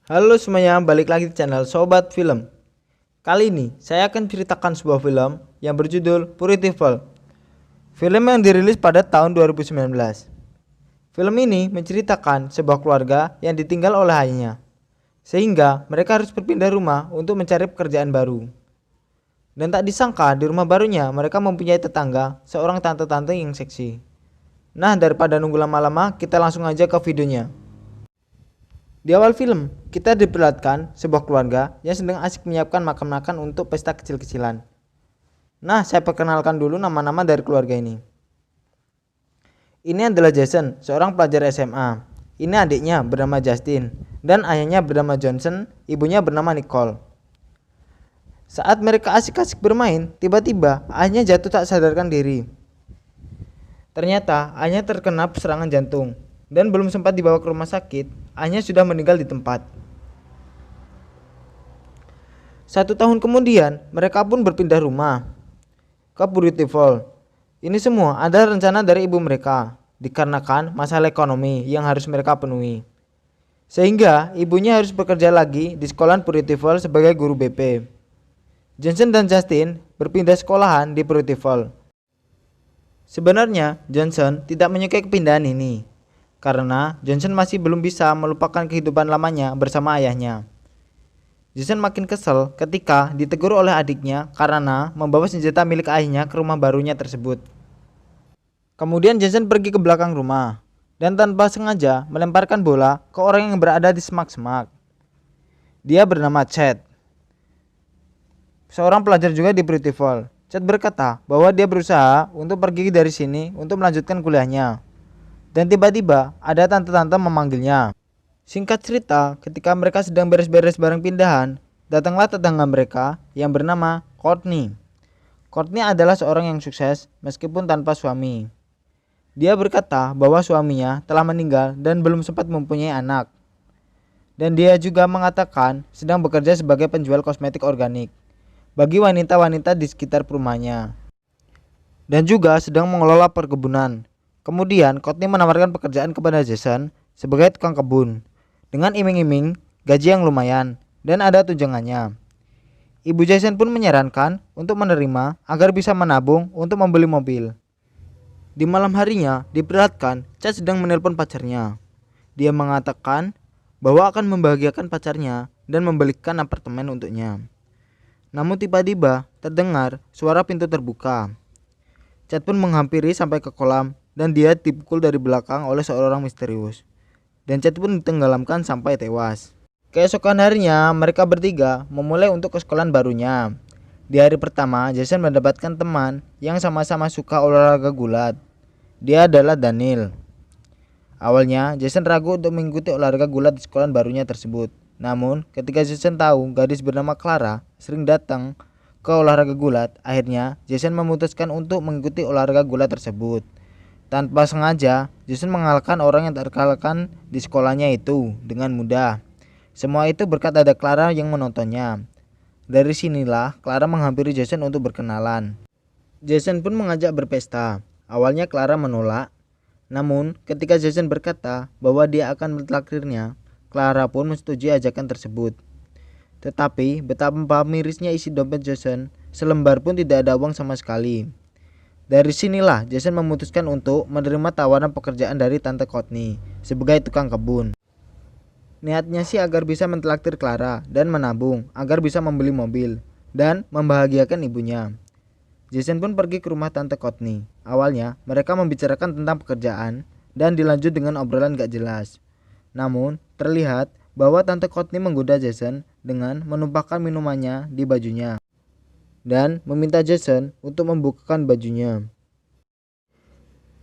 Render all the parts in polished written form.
Halo semuanya, balik lagi di channel Sobat Film. Kali ini saya akan ceritakan sebuah film yang berjudul Puritiful. Film yang dirilis pada tahun 2019. Film ini menceritakan sebuah keluarga yang ditinggal oleh ayahnya, sehingga mereka harus berpindah rumah untuk mencari pekerjaan baru. Dan tak disangka di rumah barunya mereka mempunyai tetangga, seorang tante-tante yang seksi. Nah, daripada nunggu lama-lama, kita langsung aja ke videonya. Di awal film, kita diperlihatkan sebuah keluarga yang sedang asik menyiapkan makan-makan untuk pesta kecil-kecilan. Nah, saya perkenalkan dulu nama-nama dari keluarga ini. Ini adalah Jason, seorang pelajar SMA. Ini adiknya bernama Justin, dan ayahnya bernama Johnson, ibunya bernama Nicole. Saat mereka asik-asik bermain, tiba-tiba ayahnya jatuh tak sadarkan diri. Ternyata ayahnya terkena serangan jantung, dan belum sempat dibawa ke rumah sakit, ayahnya sudah meninggal di tempat. 1 tahun kemudian, mereka pun berpindah rumah ke Puritiful. Ini semua adalah rencana dari ibu mereka, dikarenakan masalah ekonomi yang harus mereka penuhi. Sehingga ibunya harus bekerja lagi di sekolah Puritiful sebagai guru BP. Johnson dan Justin berpindah sekolahan di Puritiful. Sebenarnya Johnson tidak menyukai kepindahan ini, karena Johnson masih belum bisa melupakan kehidupan lamanya bersama ayahnya. Johnson makin kesal ketika ditegur oleh adiknya karena membawa senjata milik ayahnya ke rumah barunya tersebut. Kemudian Johnson pergi ke belakang rumah dan tanpa sengaja melemparkan bola ke orang yang berada di semak-semak. Dia bernama Chad, seorang pelajar juga di Puritiful. Chad berkata bahwa dia berusaha untuk pergi dari sini untuk melanjutkan kuliahnya. Dan tiba-tiba ada tante-tante memanggilnya. Singkat cerita, ketika mereka sedang beres-beres barang pindahan, datanglah tetangga mereka yang bernama Courtney. Courtney adalah seorang yang sukses meskipun tanpa suami. Dia berkata bahwa suaminya telah meninggal dan belum sempat mempunyai anak. Dan dia juga mengatakan sedang bekerja sebagai penjual kosmetik organik bagi wanita-wanita di sekitar perumahannya. Dan juga sedang mengelola perkebunan. Kemudian Courtney menawarkan pekerjaan kepada Jason sebagai tukang kebun dengan iming-iming gaji yang lumayan dan ada tunjangannya. Ibu Jason pun menyarankan untuk menerima agar bisa menabung untuk membeli mobil. Di malam harinya diperlihatkan Chad sedang menelpon pacarnya. Dia mengatakan bahwa akan membahagiakan pacarnya dan membelikan apartemen untuknya. Namun tiba-tiba terdengar suara pintu terbuka. Chad pun menghampiri sampai ke kolam dan dia dipukul dari belakang oleh seorang misterius. Dan Chad pun ditenggelamkan sampai tewas. Keesokan harinya mereka bertiga memulai untuk ke sekolah barunya. Di hari pertama Jason mendapatkan teman yang sama-sama suka olahraga gulat. Dia adalah Daniel. Awalnya Jason ragu untuk mengikuti olahraga gulat di sekolah barunya tersebut. Namun ketika Jason tahu gadis bernama Clara sering datang ke olahraga gulat, akhirnya Jason memutuskan untuk mengikuti olahraga gulat tersebut. Tanpa sengaja, Jason mengalahkan orang yang terkalahkan di sekolahnya itu dengan mudah. Semua itu berkat ada Clara yang menontonnya. Dari sinilah Clara menghampiri Jason untuk berkenalan. Jason pun mengajak berpesta. Awalnya Clara menolak. Namun ketika Jason berkata bahwa dia akan mentraktirnya, Clara pun menyetujui ajakan tersebut. Tetapi betapa mirisnya isi dompet Jason, selembar pun tidak ada uang sama sekali. Dari sinilah Jason memutuskan untuk menerima tawaran pekerjaan dari Tante Courtney sebagai tukang kebun. Niatnya sih agar bisa mentraktir Clara dan menabung agar bisa membeli mobil dan membahagiakan ibunya. Jason pun pergi ke rumah Tante Courtney. Awalnya mereka membicarakan tentang pekerjaan dan dilanjut dengan obrolan gak jelas. Namun terlihat bahwa Tante Courtney menggoda Jason dengan menumpahkan minumannya di bajunya dan meminta Jason untuk membukakan bajunya.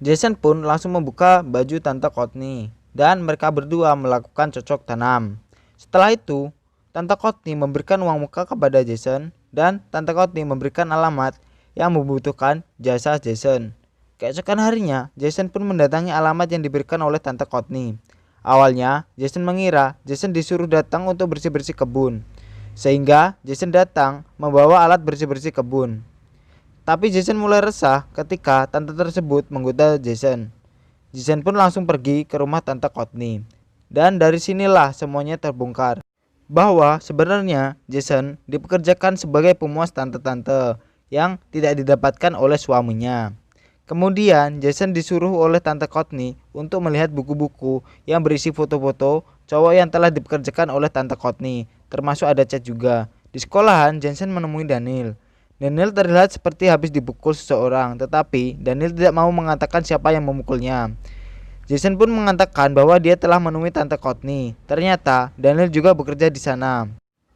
Jason pun langsung membuka baju Tante Courtney dan mereka berdua melakukan cocok tanam. Setelah itu, Tante Courtney memberikan uang muka kepada Jason dan Tante Courtney memberikan alamat yang membutuhkan jasa Jason. Keesokan harinya, Jason pun mendatangi alamat yang diberikan oleh Tante Courtney. Awalnya, Jason mengira Jason disuruh datang untuk bersih-bersih kebun. Sehingga Jason datang membawa alat bersih-bersih kebun. Tapi Jason mulai resah ketika tante tersebut menggoda Jason. Jason pun langsung pergi ke rumah Tante Courtney. Dan dari sinilah semuanya terbongkar. bahwa sebenarnya Jason dipekerjakan sebagai pemuas tante-tante yang tidak didapatkan oleh suaminya. Kemudian Jason disuruh oleh Tante Courtney untuk melihat buku-buku yang berisi foto-foto cowok yang telah dipekerjakan oleh Tante Courtney, termasuk ada chat juga. Di sekolahan, Jason menemui Daniel. Daniel terlihat seperti habis dipukul seseorang, tetapi Daniel tidak mau mengatakan siapa yang memukulnya. Jason pun mengatakan bahwa dia telah menemui Tante Courtney. Ternyata Daniel juga bekerja di sana.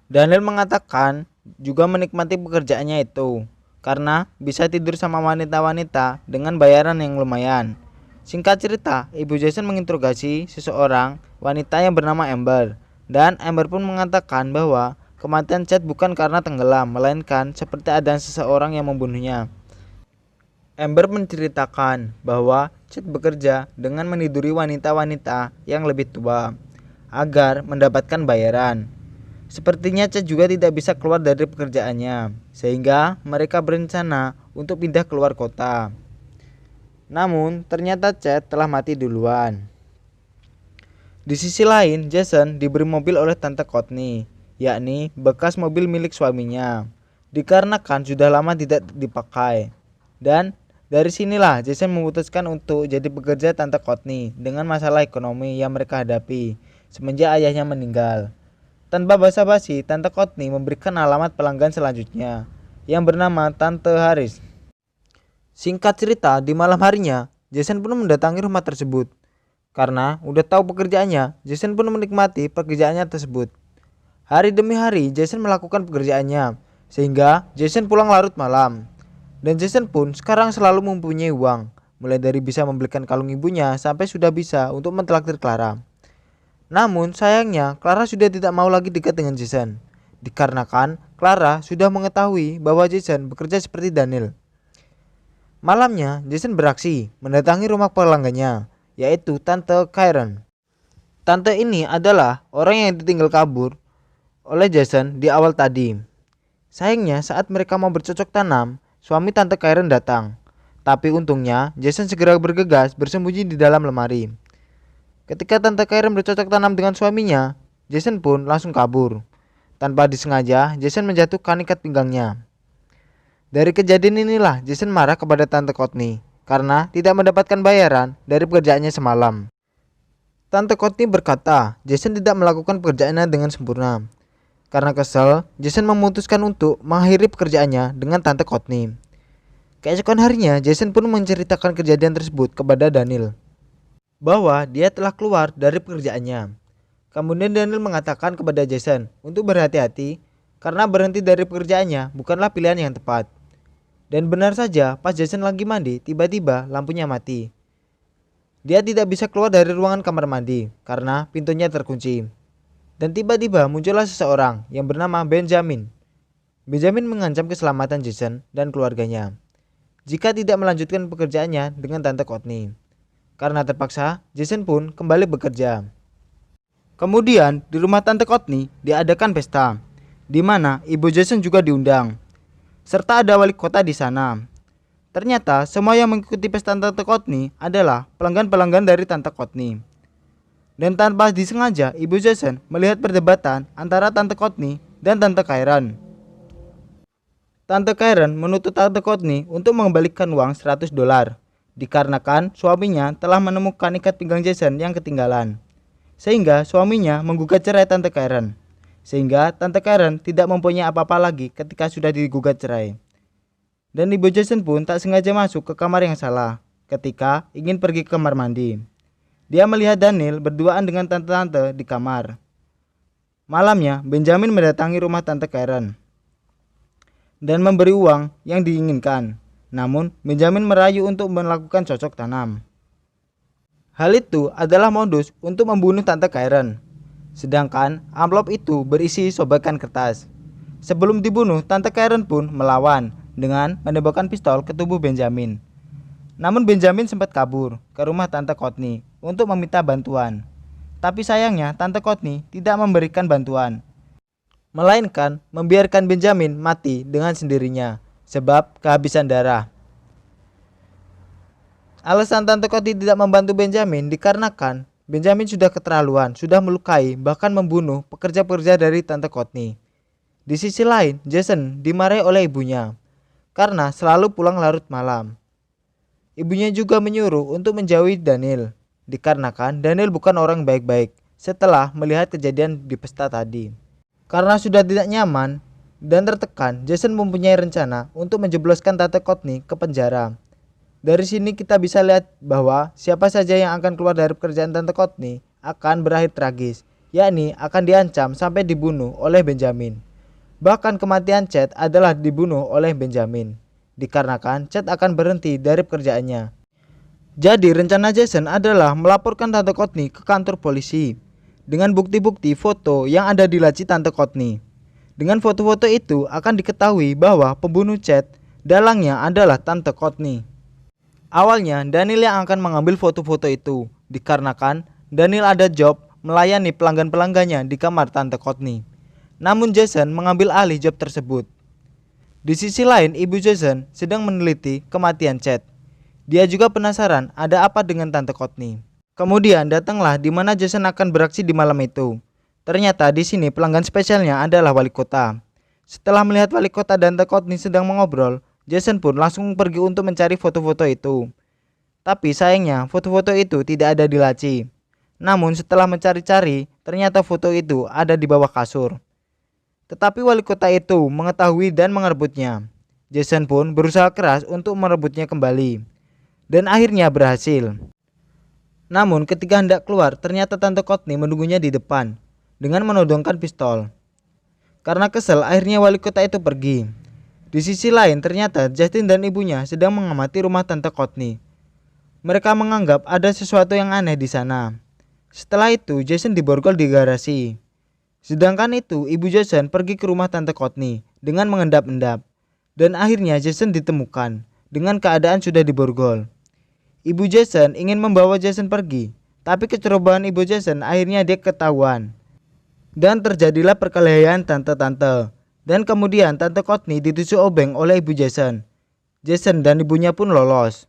Daniel mengatakan juga menikmati pekerjaannya itu karena bisa tidur sama wanita-wanita dengan bayaran yang lumayan. Singkat cerita, ibu Jason menginterogasi seseorang wanita yang bernama Amber, dan Amber pun mengatakan bahwa kematian Chad bukan karena tenggelam, melainkan seperti ada seseorang yang membunuhnya. Amber menceritakan bahwa Chad bekerja dengan meniduri wanita-wanita yang lebih tua agar mendapatkan bayaran. Sepertinya Chad juga tidak bisa keluar dari pekerjaannya, sehingga mereka berencana untuk pindah keluar kota. Namun, ternyata Chad telah mati duluan. Di sisi lain, Jason diberi mobil oleh Tante Courtney, yakni bekas mobil milik suaminya, dikarenakan sudah lama tidak dipakai. Dan dari sinilah Jason memutuskan untuk jadi pekerja Tante Courtney dengan masalah ekonomi yang mereka hadapi semenjak ayahnya meninggal. Tanpa basa-basi, Tante Courtney memberikan alamat pelanggan selanjutnya yang bernama Tante Harris. Singkat cerita, di malam harinya, Jason pun mendatangi rumah tersebut. Karena udah tahu pekerjaannya, Jason pun menikmati pekerjaannya tersebut. Hari demi hari, Jason melakukan pekerjaannya, sehingga Jason pulang larut malam. Dan Jason pun sekarang selalu mempunyai uang, mulai dari bisa membelikan kalung ibunya sampai sudah bisa untuk mentraktir Clara. Namun sayangnya Clara sudah tidak mau lagi dekat dengan Jason, dikarenakan Clara sudah mengetahui bahwa Jason bekerja seperti Daniel. Malamnya Jason beraksi mendatangi rumah pelanggannya, yaitu Tante Karen. Tante ini adalah orang yang ditinggal kabur oleh Jason di awal tadi. Sayangnya saat mereka mau bercocok tanam, suami Tante Karen datang. Tapi untungnya Jason segera bergegas bersembunyi di dalam lemari. Ketika Tante Karen bercocok tanam dengan suaminya, Jason pun langsung kabur. Tanpa disengaja, Jason menjatuhkan ikat pinggangnya. Dari kejadian inilah Jason marah kepada Tante Courtney karena tidak mendapatkan bayaran dari pekerjaannya semalam. Tante Courtney berkata Jason tidak melakukan pekerjaannya dengan sempurna. Karena kesal, Jason memutuskan untuk mengakhiri pekerjaannya dengan Tante Courtney. Keesokan harinya, Jason pun menceritakan kejadian tersebut kepada Daniel, bahwa dia telah keluar dari pekerjaannya. Kemudian Daniel mengatakan kepada Jason untuk berhati-hati karena berhenti dari pekerjaannya bukanlah pilihan yang tepat. Dan benar saja, pas Jason lagi mandi, tiba-tiba lampunya mati. Dia tidak bisa keluar dari ruangan kamar mandi karena pintunya terkunci. Dan tiba-tiba muncullah seseorang yang bernama Benjamin. Benjamin mengancam keselamatan Jason dan keluarganya jika tidak melanjutkan pekerjaannya dengan Tante Courtney. Karena terpaksa, Jason pun kembali bekerja. Kemudian di rumah Tante Courtney diadakan pesta, di mana ibu Jason juga diundang, serta ada wali kota di sana. Ternyata semua yang mengikuti pesta Tante Courtney adalah pelanggan-pelanggan dari Tante Courtney. Dan tanpa disengaja, ibu Jason melihat perdebatan antara Tante Courtney dan Tante Karen. Tante Karen menuntut Tante Courtney untuk mengembalikan uang $100 dikarenakan suaminya telah menemukan ikat pinggang Jason yang ketinggalan. Sehingga suaminya menggugat cerai Tante Karen. Sehingga Tante Karen tidak mempunyai apa-apa lagi ketika sudah digugat cerai. Dan ibu Jason pun tak sengaja masuk ke kamar yang salah ketika ingin pergi ke kamar mandi. Dia melihat Daniel berduaan dengan tante-tante di kamar. Malamnya, Benjamin mendatangi rumah Tante Karen dan memberi uang yang diinginkan. Namun, Benjamin merayu untuk melakukan cocok tanam. Hal itu adalah modus untuk membunuh Tante Karen. Sedangkan amplop itu berisi sobekan kertas. Sebelum dibunuh, Tante Karen pun melawan dengan menembakkan pistol ke tubuh Benjamin. Namun Benjamin sempat kabur ke rumah Tante Courtney untuk meminta bantuan. Tapi sayangnya Tante Courtney tidak memberikan bantuan, melainkan membiarkan Benjamin mati dengan sendirinya sebab kehabisan darah. Alasan Tante Courtney tidak membantu Benjamin dikarenakan Benjamin sudah keterlaluan, sudah melukai, bahkan membunuh pekerja-pekerja dari Tante Courtney. Di sisi lain, Jason dimarahi oleh ibunya karena selalu pulang larut malam. Ibunya juga menyuruh untuk menjauhi Daniel, dikarenakan Daniel bukan orang baik-baik setelah melihat kejadian di pesta tadi. Karena sudah tidak nyaman dan tertekan, Jason mempunyai rencana untuk menjebloskan Tante Courtney ke penjara. Dari sini kita bisa lihat bahwa siapa saja yang akan keluar dari pekerjaan Tante Courtney akan berakhir tragis, yakni akan diancam sampai dibunuh oleh Benjamin. Bahkan kematian Chad adalah dibunuh oleh Benjamin, dikarenakan Chad akan berhenti dari pekerjaannya. Jadi rencana Jason adalah melaporkan Tante Courtney ke kantor polisi dengan bukti-bukti foto yang ada di laci Tante Courtney. Dengan foto-foto itu akan diketahui bahwa pembunuh Chad dalangnya adalah Tante Courtney. Awalnya Daniel yang akan mengambil foto-foto itu, dikarenakan Daniel ada job melayani pelanggan-pelanggannya di kamar Tante Courtney. Namun Jason mengambil alih job tersebut. Di sisi lain, ibu Jason sedang meneliti kematian Chad. Dia juga penasaran ada apa dengan Tante Courtney. Kemudian datanglah di mana Jason akan beraksi di malam itu. Ternyata di sini pelanggan spesialnya adalah wali kota. Setelah melihat wali kota dan Tante Courtney sedang mengobrol, Jason pun langsung pergi untuk mencari foto-foto itu. Tapi sayangnya foto-foto itu tidak ada di laci. Namun setelah mencari-cari, ternyata foto itu ada di bawah kasur. Tetapi wali kota itu mengetahui dan merebutnya. Jason pun berusaha keras untuk merebutnya kembali. Dan akhirnya berhasil. Namun ketika hendak keluar, ternyata Tante Courtney menunggunya di depan dengan menodongkan pistol. Karena kesal, akhirnya wali kota itu pergi. Di sisi lain, ternyata Justin dan ibunya sedang mengamati rumah Tante Courtney. Mereka menganggap ada sesuatu yang aneh di sana. Setelah itu, Jason diborgol di garasi. Sedangkan itu, ibu Jason pergi ke rumah Tante Courtney dengan mengendap-endap. Dan akhirnya Jason ditemukan dengan keadaan sudah diborgol. Ibu Jason ingin membawa Jason pergi, tapi kecerobohan ibu Jason akhirnya dia ketahuan. Dan terjadilah perkelahian tante-tante. Dan kemudian Tante Courtney ditusuk obeng oleh ibu Jason. Jason dan ibunya pun lolos.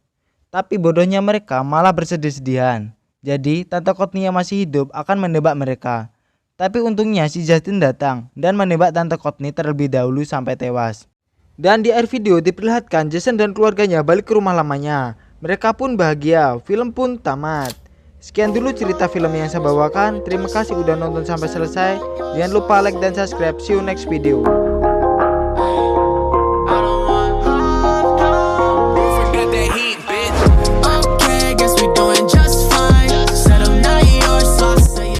Tapi bodohnya mereka malah bersedih-sedihan. Jadi Tante Courtney yang masih hidup akan menebak mereka. Tapi untungnya si Justin datang dan menebak Tante Courtney terlebih dahulu sampai tewas. Dan di akhir video diperlihatkan Jason dan keluarganya balik ke rumah lamanya. Mereka pun bahagia, film pun tamat. Sekian dulu cerita film yang saya bawakan. Terima kasih udah nonton sampai selesai. Jangan lupa like dan subscribe. See you next video.